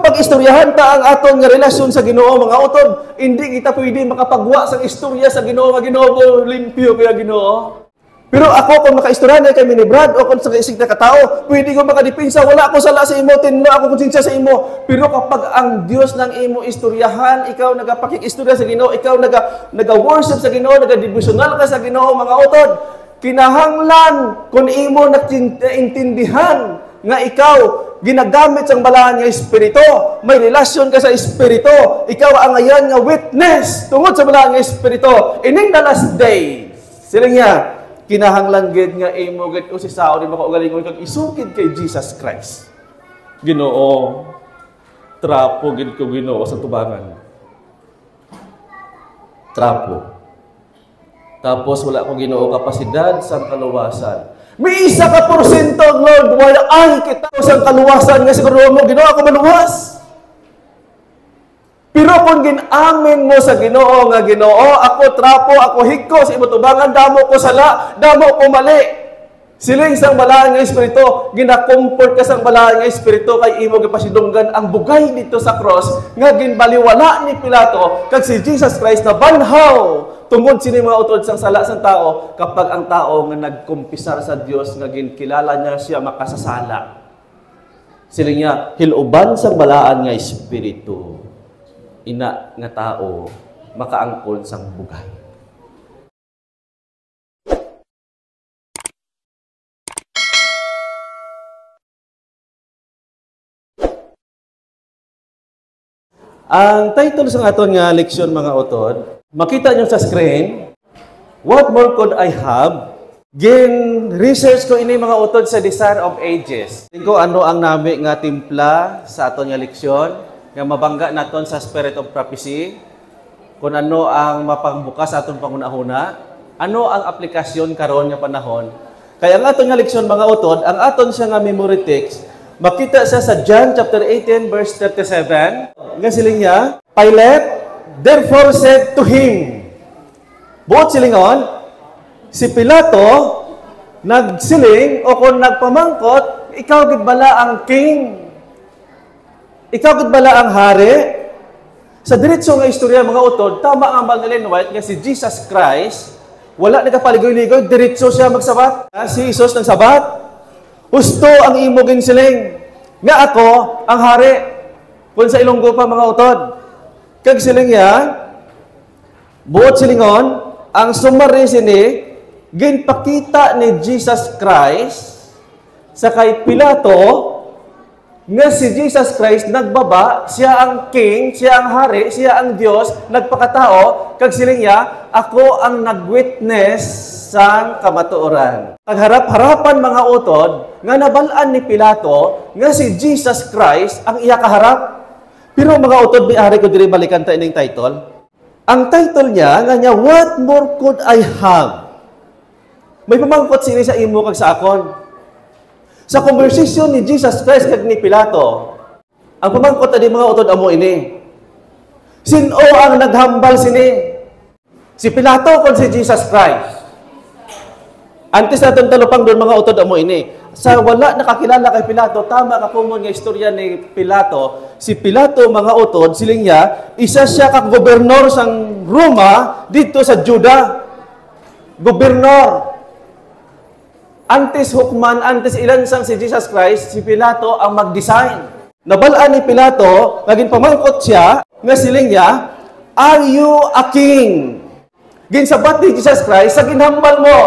kapag istoryahan ta ang aton nga relasyon sa Ginoo mga utod, hindi kita pwede makapagwa sa istorya sa Ginoo nga Ginoo limpyo kaya Ginoo. Pero ako kung makaistoryahan na kami ni Brad o kung sa isig na katao, pwede ko makadipinsa, wala ako sala sa imo, tinlo ako konsensya sa imo. Pero kapag ang Dios ng imo istoryahan, ikaw nagapakikistorya sa Ginoo, ikaw naga-worship sa Ginoo, naga-devotional ka sa Ginoo mga utod, kinahanglan kung imo naintindihan nga ikaw ginagamit sang balahan nga espiritu, may relasyon ka sa espiritu, ikaw ang ayan nga witness tungod sa balahan nga espiritu. Ining the last day, sila niya, kinahanglan gid nga imo gid o si sao di makaugalingon kag isukid kay Jesus Christ. Ginoo, trapo gid ko Ginoo sa tubangan. Trapo. Tapos wala ko Ginoo kapasidad sa kaluwasan. May 1% Lord, wala ay kita sa kaluwasan nga siguro mo Ginoo ako maluwas. Pero kung ginamin mo sa Ginoo nga Ginoo, ako trapo, ako higko sa imo tubangan, damo ko sala, damo ko mali. Siling sang balahan nga espiritu, ginakomfort ka sang balahan nga espiritu kay imo gipasidunggan ang bugay dito sa cross nga ginbaliwala ni Pilato kag si Jesus Christ na banhaw tungod sini mga utod sang sala sang tao kapag ang tao nga nagkumpisar sa Dios nga ginkilala niya siya makasasala. Siling niya hiluban sang balaan nga espiritu. Ina nga tao makaangkon sang bugay. Ang title sa aton nga leksyon mga utod, makita niyo sa screen, what more could I have? Research ko ini mga utod sa Desire of Ages. Tingko ano ang nami nga timpla sa aton nga leksyon. Nga mabangga naton sa Spirit of Prophecy, kung ano ang mapangbukas sa aton pangunahuna, ano ang aplikasyon karon nga panahon. Kaya ang aton nga leksyon mga utod, ang aton siya nga memory text, makita siya sa John chapter 18 verse 37, nga siling niya, Pilate therefore said to him, buot silingon, si Pilato nagsiling o kung nagpamangkot, ikaw gid bala ang king. Ikaw gid bala ang hari? Sa diretso nga istorya mga utod, tama ang Ellen White nga si Jesus Christ, wala nagapaligoy-ligoy, diretso siya magsabat. Si Jesus nang sabat, husto ang imo ginsiling, nga ako ang hari. Kung sa Ilonggo pa mga utod, kag siling ya, buot silingon, ang summary sini, ginpakita ni Jesus Christ sa kay Pilato, nga si Jesus Christ nagbaba, siya ang king, siya ang hari, siya ang Dios, nagpakatao, kag siling niya, ako ang nagwitness sang kamatuoran. Pagharap-harapan mga utod, nga nabalaan ni Pilato, nga si Jesus Christ ang iya kaharap. Pero mga utod, may ari ko diri balikan ta ining title. Ang title niya, nga niya, what more could I have? May pamangkot sini sa imo kag sa akon. Sa conversation ni Jesus Christ kag ni Pilato, ang pamangkot ani mga utod amo ini. Sino ang naghambal sini? Si Pilato kon si Jesus Christ. Antes naton talupang doon mga utod amo ini. Sa wala nakakilala kay Pilato, tama ka common nga istorya ni Pilato. Si Pilato mga utod siling niya, isa siya kag gobernador sang Roma dito sa Juda. Gobernador. Antes hukman, antes ilansang si Jesus Christ, si Pilato ang mag-design. Nabalaan ni Pilato, naging pamangkot siya, nga siling niya, are you a king? Ginsabat ni Jesus Christ, sa ginhambal mo.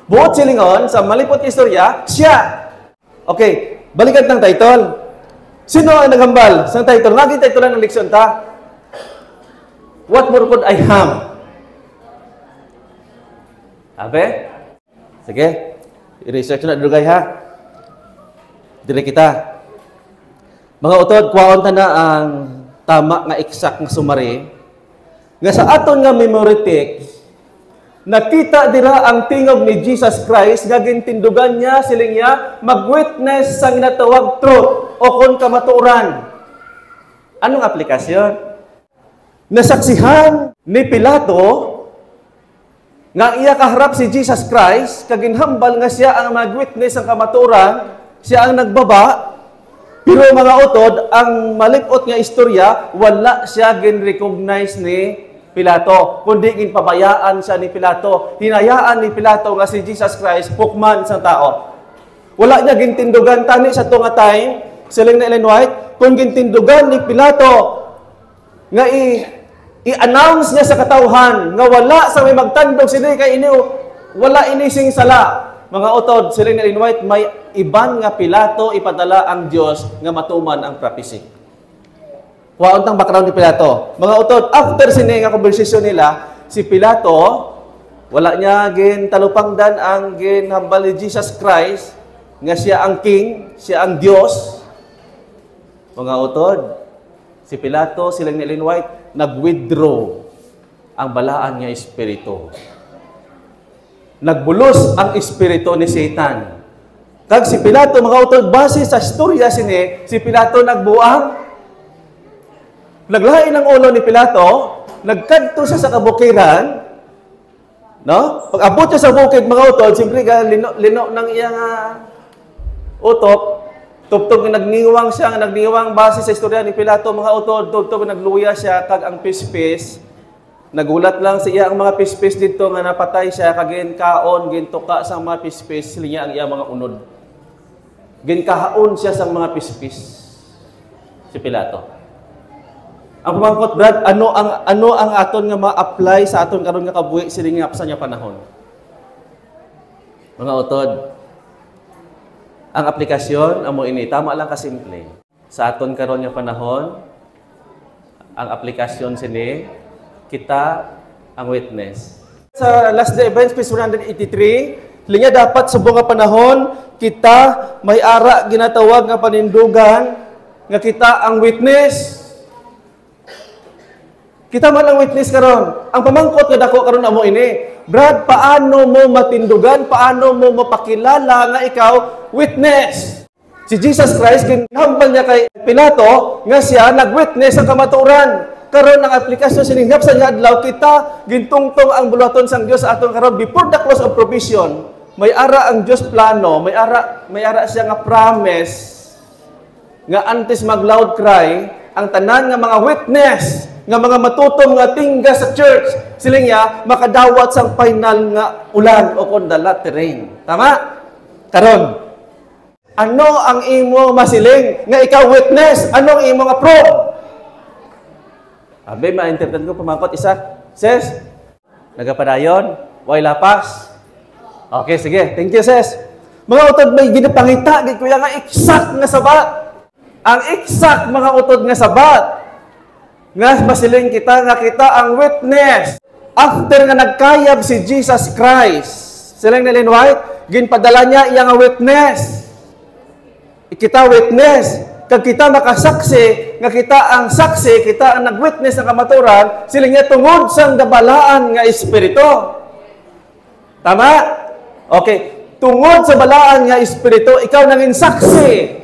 Buot silingon, sa malipot istorya, siya. Okay, balikan ng title. Sino ang naghambal? Sa title, naging title ng leksyon ta. What more could I have? Abe? Sige, i-research na dugay ha. Dire kita. Mga utod, kuwaon ta na ang tama nga exact nga summary. Nga sa aton nga memory text, nakita dira ang tingog ni Jesus Christ nga gintindugan niya siling niya mag-witness sa ginatawag truth o kon kamatuoran. Anong aplikasyon? Nasaksihan ni Pilato nga iya kaharap si Jesus Christ, kaginhambal nga siya ang mag-witness ang kamaturan, siya ang nagbaba, Pero mga utod, ang malipot nga istorya, wala siya gin-recognize ni Pilato, kundi ginpabayaan siya ni Pilato. Hinayaan ni Pilato nga si Jesus Christ, pukman sa tao. Wala niya gintindugan tani sa tunga time, siling na Ellen White, kung gintindugan ni Pilato, nga i-announce niya sa katawhan, nga wala sa may magtandog sila kay ini, wala inising sala. Mga utod, siling na Ellen White, may iban nga Pilato, ipadala ang Diyos nga matuman ang prophecy. Waon tang background ni Pilato. Mga utod, after sini nga konversasyon nila, si Pilato, wala niya talupangdan ang ginhambal ni Jesus Christ, nga siya ang king, siya ang Diyos. Mga utod, si Pilato, silang ni Ellen White, nag-withdraw ang balaan nga espiritu. Nagbulos ang espiritu ni Satan. Kag si Pilato, mga utod, base sa storya sini, si Pilato nagbuang, naglain ang ulo ni Pilato, nagkadto siya sa kabukiran, no? Pag abot siya sa bukid, mga utod, siyempre lino ng iyang utok, tuptog nagniwang siya, nagniwang base sa istorya ni Pilato, mga utod, tuptog nagluya siya, kag ang pispis, nagulat lang sa iya ang mga pispis dito nga napatay siya, kag kaon, gintuka sa mga pispis, sila ang iya mga unod. Ginkahaon siya sa mga pispis, si Pilato. Ang pamangkot, Brad, ano ang aton nga ma-apply sa aton karon nga kabuhi siling nga sa niya panahon? Mga utod, ang aplikasyon amo ini tama lang ka simple. Sa aton karon nga panahon, ang aplikasyon sini kita ang witness. Sa Last Day Events page 183, linya dapat sa buong panahon kita may ara ginatawag nga panindugan nga kita ang witness. Kita man ang witness karon. Ang pamangkot nga dako karon amo ini, Brad, paano mo matindugan, paano mo mapakilala nga ikaw witness? Si Jesus Christ ginhambal niya kay Pilato nga siya nagwitness sa kamatuoran. Karon ang aplikasyon sininghap sa adlaw kita gintungtong ang bulaton sang Dios sa aton karon before the close of provision. May ara ang Dios plano, may ara siya nga promise nga antes mag loud cry ang tanan nga mga witness nga mga matutom nga tingga sa church, sila niya makadawat sang final nga ulan o kondala terrain. Tama? Karon, ano ang imo masiling nga ikaw witness? Anong imo nga proof? Abe, ma-interpret ko pamangkot isa. Sis, nagapadayon, way lapas. Okay, sige. Thank you, sis. Mga utod, may ginapangita, kuya nga exact nga sabat. Ang exact mga utod nga sabat. Nga masiling kita nga kita ang witness. After nga nagkayab si Jesus Christ, silang ni Ellen White, ginpadala niya iyang witness. Kita witness. Kag kita makasaksi, nga kita ang saksi, kita ang nagwitness ng kamaturan, silang niya tungod sang dabalaan nga espiritu. Tama? Okay. Tungod sa balaan nga espiritu, ikaw nangin saksi.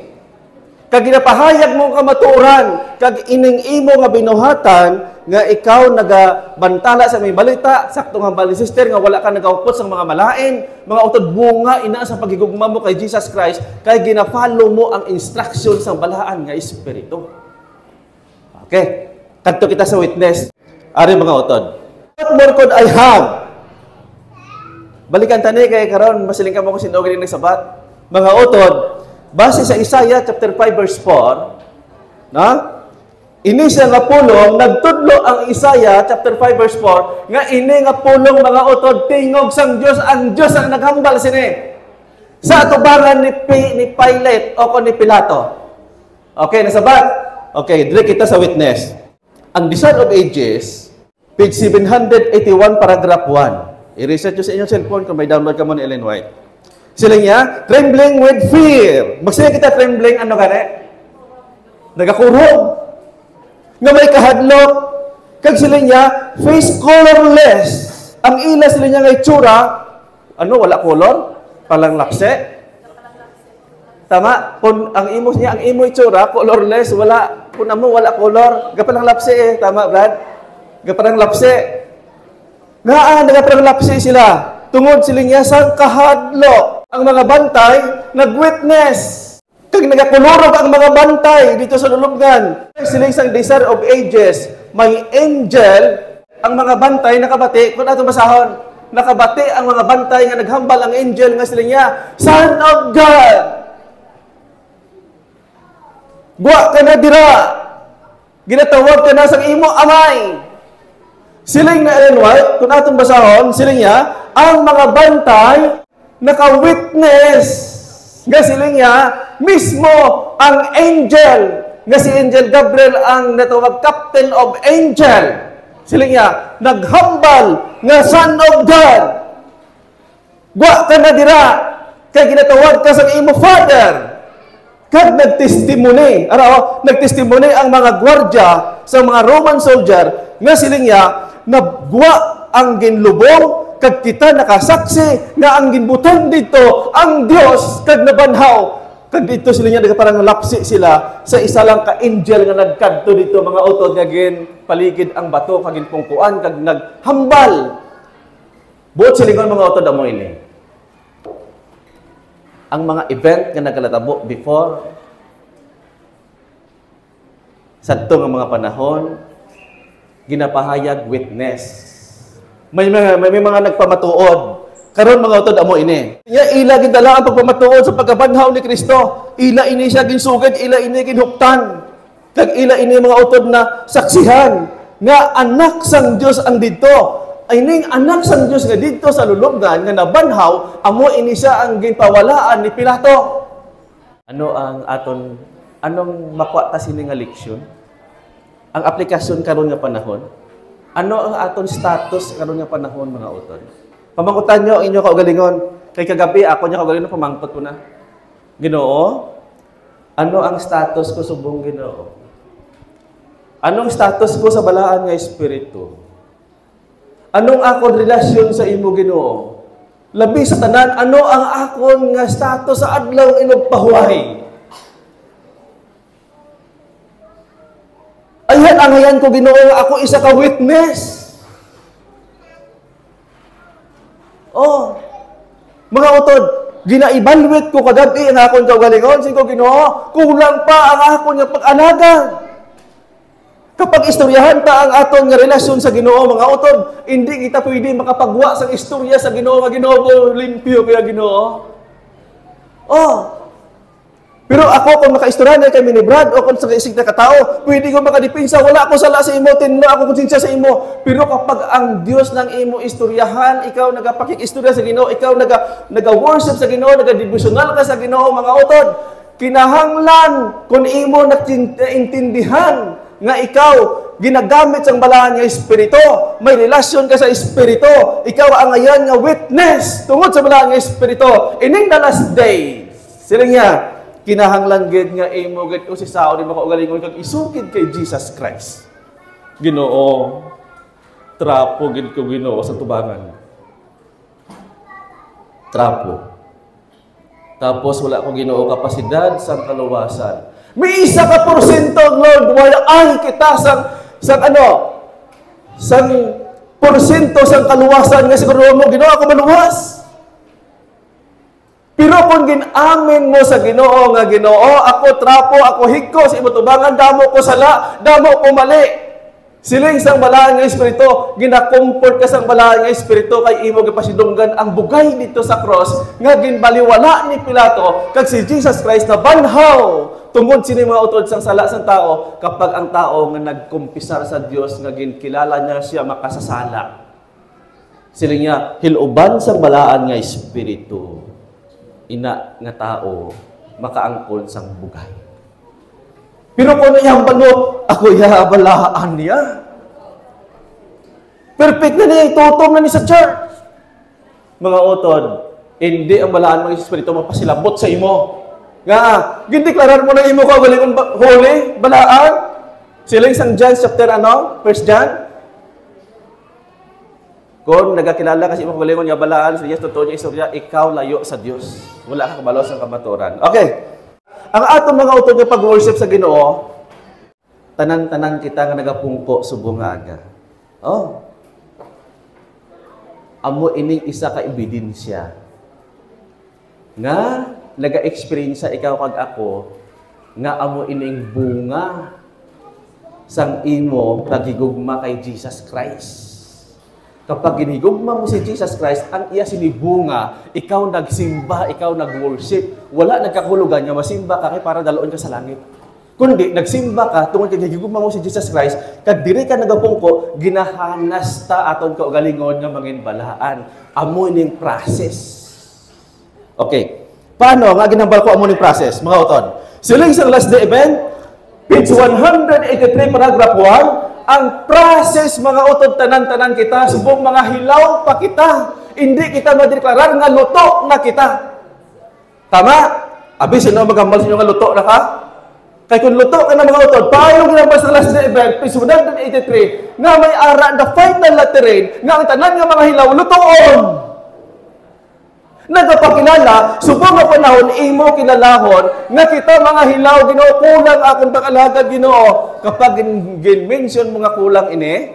Kag ginapahayag mo kamatuoran, kag ining imo nga binuhatan nga ikaw nagabantala sa may balita, saktong hambal ni sister nga wala ka nagaupot sa mga malain, mga utod bunga ina sa pagigugma mo kay Jesus Christ, kay gina-follow mo ang instruction sa balaan nga espiritu. Okay, kadto kita sa witness. Ari mga utod. What more could I have? Balikan tani kay karon masiling ka mo ko sinog ning sabat. Mga utod, base sa Isaiah chapter 5 verse 4, na ini siya nga pulong, nagtudlo ang Isaiah chapter 5 verse 4, nga ini nga pulong mga utod, tingog sang Dios, ang Dios ang naghambal sini. Sa atubangan ni Pilate o ni Pilato. Okay, nasabat? Okay, dire kita sa witness. Ang Design of Ages, page 781, paragraph 1. I-reset nyo sa inyong cellphone kung may download ka mo ni Ellen White. Sila niya, trembling with fear. Magsaya kita trembling, ano gani? Nagakurog. Nga may kahadlok. Kag sila niya, face colorless. Ang ila sila niya nga itsura, ano, wala color? Palang lapse. Tama? Kung ang imo niya, ang imo itsura, colorless, wala, kung amo, wala color. Gapalang lapse eh. Tama, Brad? Gapalang lapse. Nagapalang lapse sila. Tungod sila niya sa kahadlok. Ang mga bantay, nag-witness. Kag nagakulurog ang mga bantay dito sa lulubngan. Sila isang desire of ages. May angel, ang mga bantay nakabati. Kung natin basahon, nakabati ang mga bantay nga naghambal ang angel nga sila niya, Son of God! Buwa ka na dira! Ginatawag ka na sa imo amay! Siling na Ellen White, kung natin basahon, siling niya, ang mga bantay naka-witness nga siling niya, mismo ang angel, nga si Angel Gabriel ang natawag Captain of Angel. Siling niya, naghambal nga Son of God. Wa ka na dira, kay ginatawag ka sa imo Father. Kag nagtestimony, nagtestimony ang mga gwardya sa mga Roman soldier, nga siling niya, nagwa ang ginlubong, kag kita nakasaksi nga ang ginbutang dito ang Dios kag nabanhaw. Kag dito sila niya parang lapsi sila sa isa lang ka angel nga nagkadto dito mga utod nga gin paligid ang bato kag ginpungkuan kag naghambal. Buot silingon mga utod amo ini. Ang mga event nga nagalatabo before sadto nga mga panahon ginapahayag witness. May mga nagpamatuod. Karon mga utod amo ini. Nya ila gidala ang pagpamatuod sa pagkabanhaw ni Kristo. Ila ini siya ginsugad, ila ini ginhuptan. Kag ila ini mga utod na saksihan nga anak sang Dios ang didto. Ay ning anak sang Dios nga didto sa lulubngan nga nabanhaw, amo ini siya ang ginpawalaan ni Pilato. Anong makuha ta sini nga leksyon? Ang aplikasyon karon nga panahon. Ano ang aton status karon nga panahon mga utod? Pamangkutan nyo inyo kaugalingon. Kay kagabi ako niya kaugalingon pamangkot ko na. Ginoo, ano ang status ko subong Ginoo? Anong status ko sa balaan nga espiritu? Anong akon relasyon sa imo Ginoo? Labi sa tanan, ano ang akon nga status sa adlaw inog pahuway? Ayan ang ayan ko Ginoo nga ako isa ka witness. Oh, mga utod, gina-evaluate ko kagabi ang akon kaugalingon. Sige ko Ginoo, kulang pa ang akon nga pag-anaga. Kapag istoryahan ta ang aton nga relasyon sa Ginoo mga utod, hindi kita pwede makapagwa sa istorya sa Ginoo nga Ginoo limpyo kaya Ginoo. Oh. Pero ako, kung makaistorya na kami ni Brad, o kung sa isig na katao, pwede ko makadipinsa, wala ako sala sa imo, tinlo ako konsensya sa imo. Pero kapag ang Diyos ng imo istoryahan, ikaw nagapakikistorya sa Ginoo, ikaw naga-worship sa Ginoo, naga-devotional ka sa Ginoo, mga utod, kinahanglan kung imo naintindihan nga ikaw ginagamit sang balaan nga espiritu, may relasyon ka sa espiritu, ikaw ang ayan nga witness tungod sa balaan nga espiritu. Ining the last day, sila niya, kinahanglan gid nga imo gid si sao di makaugalingon kag isukid kay Jesus Christ. Ginoo, trapo gid ko Ginoo sa tubangan. Trapo. Tapos wala ko Ginoo kapasidad sa kaluwasan. May isa ka porsyento Lord, wala ay kita sang porsyento sang kaluwasan nga siguro mo Ginoo ako maluwas. Pero kung ginamin mo sa Ginoo nga Ginoo, ako trapo, ako higko sa imo tubangan, damo ko sala, damo ko mali. Siling sang balaan nga espiritu, gina-comfort ka sang balaan nga espiritu kay imo gipasidunggan ang bugay dito sa cross nga ginbaliwala ni Pilato kag si Jesus Christ na banhaw tungod sini mga utod sang sala sang tao kapag ang tao nga nagkumpisar sa Dios nga ginkilala niya siya makasasala. Siling niya hiluban sang balaan nga espiritu. Ina nga tao makaangkon sang bugay. Pero kung iyang balo, ako yabalaan niya. Perfect na niya, itutom na niya sa church. Mga utod, hindi ang balaan ng espiritu mapasilabot sa imo. Nga, gindeklarar mo na imo ka galingon holy, balaan. Sila isang John chapter 1 John. Kung nagakilala kasi imo kagalingon nga balaan sa Diyos, totoo niya istorya, ikaw layo sa Diyos. Wala ka kabalo sa kamaturan. Okay. Ang atong mga utod nga pag-worship sa Ginoo, tanan-tanan kita nga nagapungko subong nga aga. Oh. Amo ining isa ka ebidensya nga naga-experience sa ikaw kag ako nga amo ining bunga sang imo pagigugma kay Jesus Christ. Kapag ginigugma mo si Jesus Christ, ang iya sinibunga, ikaw nagsimba, ikaw nag-worship, wala nagkakulugan nga masimba ka kay para daloon ka sa langit. Kundi nagsimba ka tungod kay gigugma mo si Jesus Christ, kag diri ka nagapungko, ginahanas ta aton kaugalingon nga manginbalaan. Amo ning process. Okay. Paano nga ginambal ko amo ning process, mga utod? Siling sa last day event, page 183 paragraph 1, ang process mga utod tanan-tanan kita, subong mga hilaw pa kita. Hindi kita madeklarar nga luto na kita. Tama? Abi sino magambal sa inyo nga luto na ka? Kay kung luto ka na mga utod, paano ginambal sa last day event, page 183, nga may ara the final laterin, nga ang tanan nga mga hilaw lutoon. Nagapakilala, subong nga panahon, imo kinalahon, nga kita mga hilaw, Ginoo, kulang akong pakalagad, Ginoo. Kapag gin-mention mga kulang ini,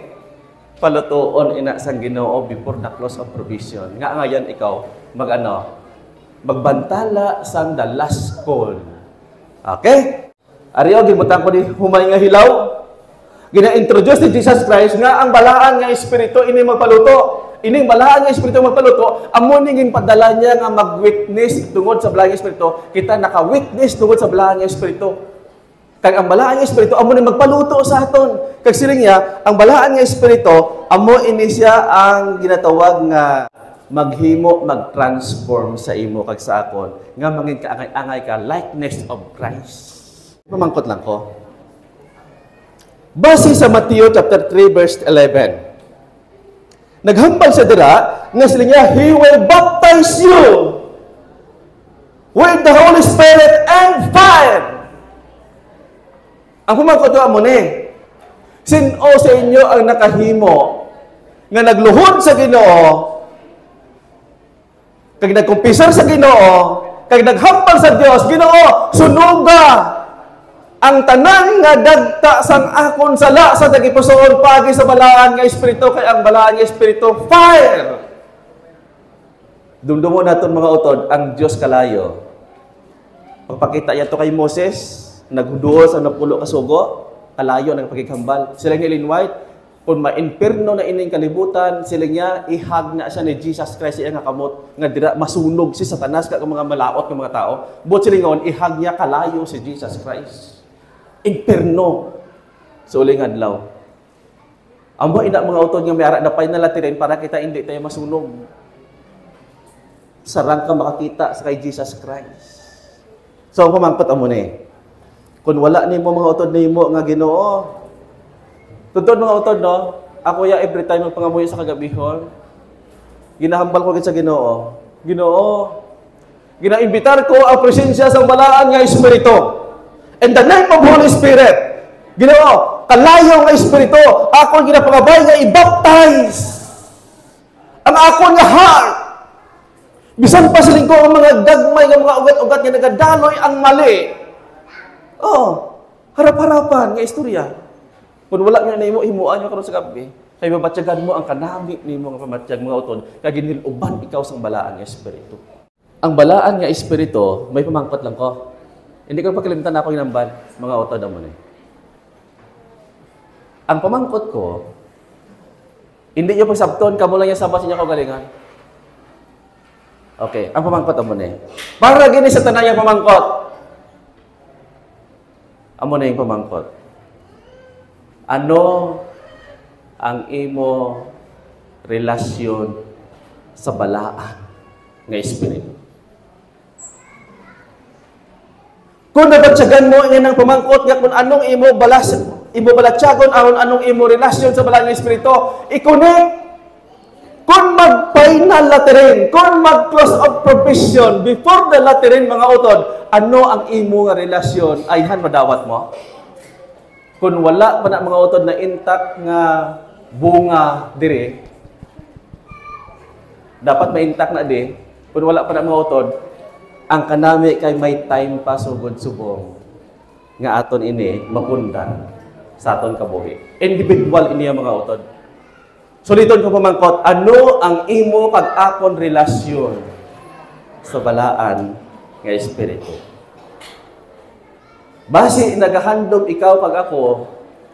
palutoon ina sang Ginoo before the close of provision. Nga ngayon ikaw, magbantala sang the last call. Okay? Ariyo, gibutan ko ni humay nga hilaw. Gina-introduce ni Jesus Christ nga ang balaan nga espiritu ini magpaluto. Ining balaan nga espiritu magpaluto, amo ning padala niya nga mag-witness tungod sa balaan nga espiritu, kita naka-witness tungod sa balaan nga espiritu. Kag ang balaan nga espiritu amo ning magpaluto sa aton. Kag siling niya, ang balaan nga espiritu amo ini siya ang ginatawag nga maghimo, mag-transform sa imo kag sa akon nga mangin kaangay-angay ka likeness of Christ. Mamangkot lang ko. Base sa Matthew chapter 3 verse 11. Naghambal sa dira nga sila niya, He will baptize you with the Holy Spirit and fire. Ang pumangkot mo ni, sino sa inyo ang nakahimo nga nagluhod sa Ginoo, kag nagkumpisar sa Ginoo, kag naghambal sa Dios, Ginoo, sunuga ang tanan nga dagta sang akon sala sa tagipusoon pagi sa balaan nga espiritu, kay ang balaan nga espiritu fire. Dumdumo naton mga utod ang Dios kalayo. Pagpakita yato kay Moses, nagduol sa napulo ka sugo, kalayo nang pagighambal. Sila nga Ellen White, kung ma-inferno na ining kalibutan, sila nga ihag na siya ni Jesus Christ iya nga kamot nga dira masunog si Satanas kag mga malaot nga mga tao. But sila nga ihag niya kalayo si Jesus Christ. Inferno sa uling adlaw. Amo ina mga utod nga may ara na final laterin para kita hindi tayo masunog. Sarang ka makakita sa kay Jesus Christ. So pamangkot amo ni. Kung wala nimo mga utod nimo nga Ginoo. Tudtod mga utod no, ako ya every time magpangamuyo sa kagabihon, ginahambal ko gid sa Ginoo. Ginoo, ginaimbitar ko ang presensya sa balaan nga espiritu. In the name of Holy Spirit, Ginoo, kalayo nga espiritu, ako ginapangabay nga i-baptize ang ako nga heart. Bisan pa siling ko ang mga gagmay nga mga ugat-ugat nga nagadaloy ang mali. Oh, harap-harapan nga istorya. Kung wala nga nimo himuan nyo karon sa gabi, kay mabatyagan mo ang kanami nimo nga pamatyag mga utod, kay giniluban ikaw sang balaan nga espiritu. Ang balaan nga espiritu, may pamangkot lang ko. Hindi ko pagkalimutan ako ginambal, mga utod mo ni. Ang pamangkot ko, hindi niyo pagsabton, kamo lang yung sabas niya kaugalingan. Okay, ang pamangkot mo ni. Para gini sa tanan yung pamangkot. Amo na yung pamangkot. Ano ang imo relasyon sa balaan nga espiritu? Kung nabatyagan mo yan ang pamangkot nga kung anong imo balatyagon, anong imo relasyon sa balaan nga espiritu, i-connect. Kung mag-final laterin, kung mag-close of provision, before the laterin mga utod, ano ang imo nga relasyon, ayhan madawat mo? Kung wala pa na mga utod na intact nga bunga dire, dapat ma-intact na di, kung wala pa na mga utod, ang kanami kay may time pa sugod subong nga aton ini mapundan sa aton kabuhi. Individual ini ang mga utod. Suliton ko pamangkot, ano ang imo kag akon relasyon sa balaan nga espiritu. Basi nagahandom ikaw pag ako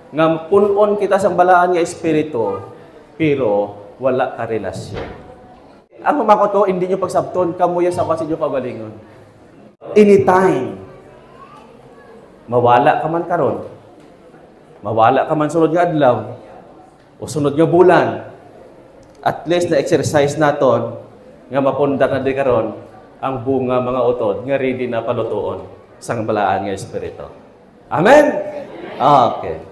nga punon kita sa balaan nga espiritu pero wala ka relasyon. Ang mga to, hindi nyo pagsabton, kamuya sa kasi nyo kabalingon. Anytime, mawala ka man karon, mawala ka man sunod nga adlaw, o sunod nga bulan, at least na exercise naton nga mapundar na di karon ang bunga mga utod nga ready na palutuon sa balaan nga espiritu. Amen? Okay.